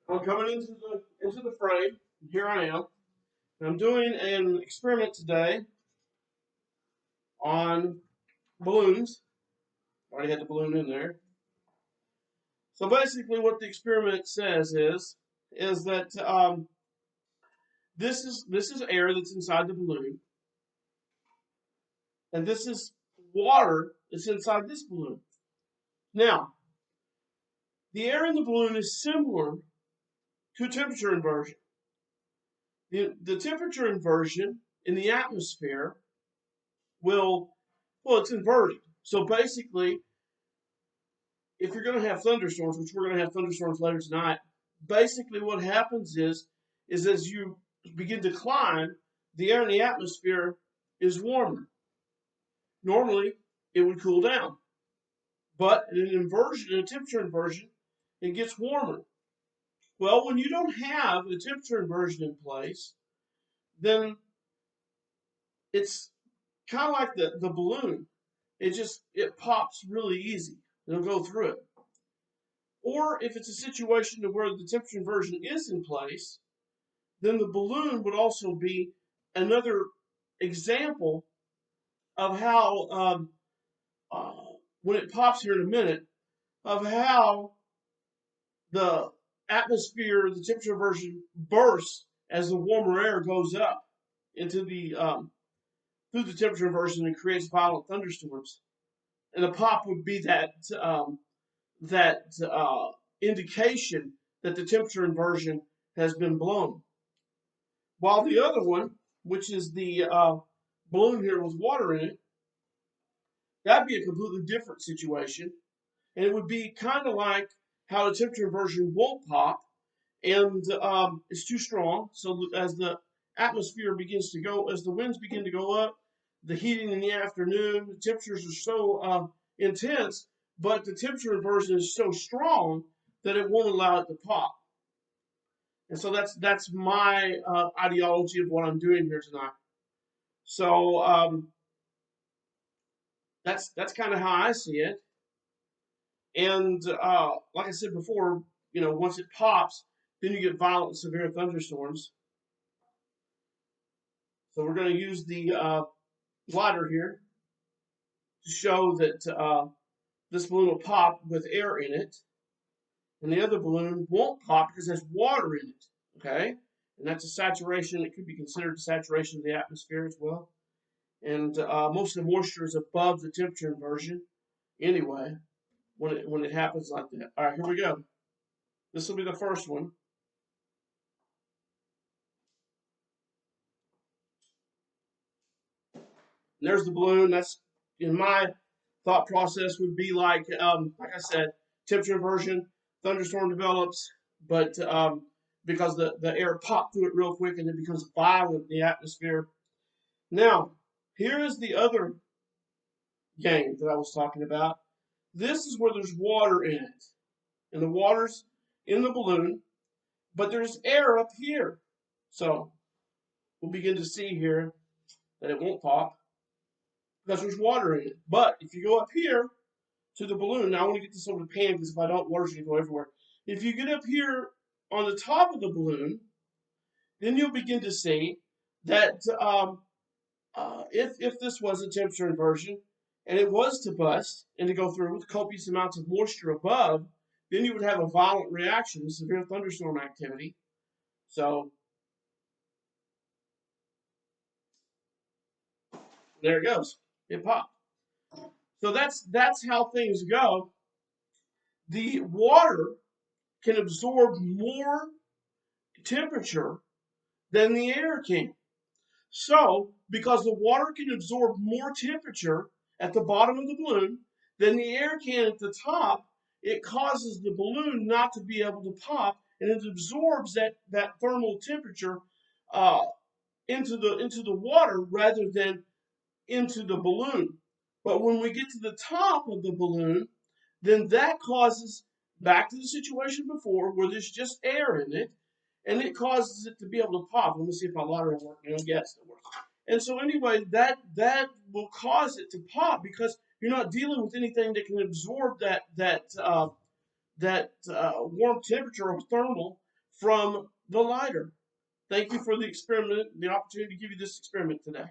I'm coming into the frame. Here I am. I'm doing an experiment today on balloons. Already had the balloon in there. So basically, what the experiment says is that this is air that's inside the balloon, and this is water that's inside this balloon. Now, the air in the balloon is similar to temperature inversion. The temperature inversion in the atmosphere will, well, it's inverted. So basically, if you're going to have thunderstorms, which we're going to have thunderstorms later tonight, basically what happens is as you begin to climb, the air in the atmosphere is warmer. Normally, it would cool down, but in an inversion, in a temperature inversion, it gets warmer. Well, when you don't have a temperature inversion in place, then it's kind of like the balloon. It pops really easy. It'll go through it. Or if it's a situation to where the temperature inversion is in place, then the balloon would also be another example of how, when it pops here in a minute, of how the atmosphere, the temperature inversion bursts as the warmer air goes up into the through the temperature inversion and creates violent thunderstorms. And the pop would be that indication that the temperature inversion has been blown. While the other one, which is the balloon here with water in it, that'd be a completely different situation. And it would be kind of like how the temperature inversion won't pop and it's too strong. So as the atmosphere begins to go, as the winds begin to go up, the heating in the afternoon, the temperatures are so intense, but the temperature inversion is so strong that it won't allow it to pop. And so that's my ideology of what I'm doing here tonight. So that's kind of how I see it. And like I said before, once it pops, then you get violent, severe thunderstorms. So we're going to use the glider here to show that this balloon will pop with air in it, and the other balloon won't pop because there's water in it. Okay, and that's a saturation. It could be considered a saturation of the atmosphere as well. And most of the moisture is above the temperature inversion anyway when it happens like that. All right, here we go. This will be the first one. And there's the balloon. That's in my thought process would be like I said, temperature inversion, thunderstorm develops, but because the air popped through it real quick and it becomes violent in the atmosphere. Now, here is the other game that I was talking about. This is where there's water in it, and the water's in the balloon, but there's air up here. So we'll begin to see here that it won't pop because there's water in it. But if you go up here to the balloon, now I want to get this over the pan because if I don't, water's going to go everywhere. If you get up here on the top of the balloon, then you'll begin to see that if this was a temperature inversion and it was to bust and to go through with copious amounts of moisture above, then you would have a violent reaction, severe thunderstorm activity. So there it goes. It popped. So that's how things go. The water can absorb more temperature than the air can. So, because the water can absorb more temperature at the bottom of the balloon than the air can at the top, it causes the balloon not to be able to pop, and it absorbs that thermal temperature uh, into the water rather than into the balloon. But when we get to the top of the balloon, then that causes back to the situation before where there's just air in it, and it causes it to be able to pop. Let me see if my lighter will work. Yes, it works. And so anyway, that will cause it to pop because you're not dealing with anything that can absorb that warm temperature or thermal from the lighter. Thank you for the experiment, the opportunity to give you this experiment today.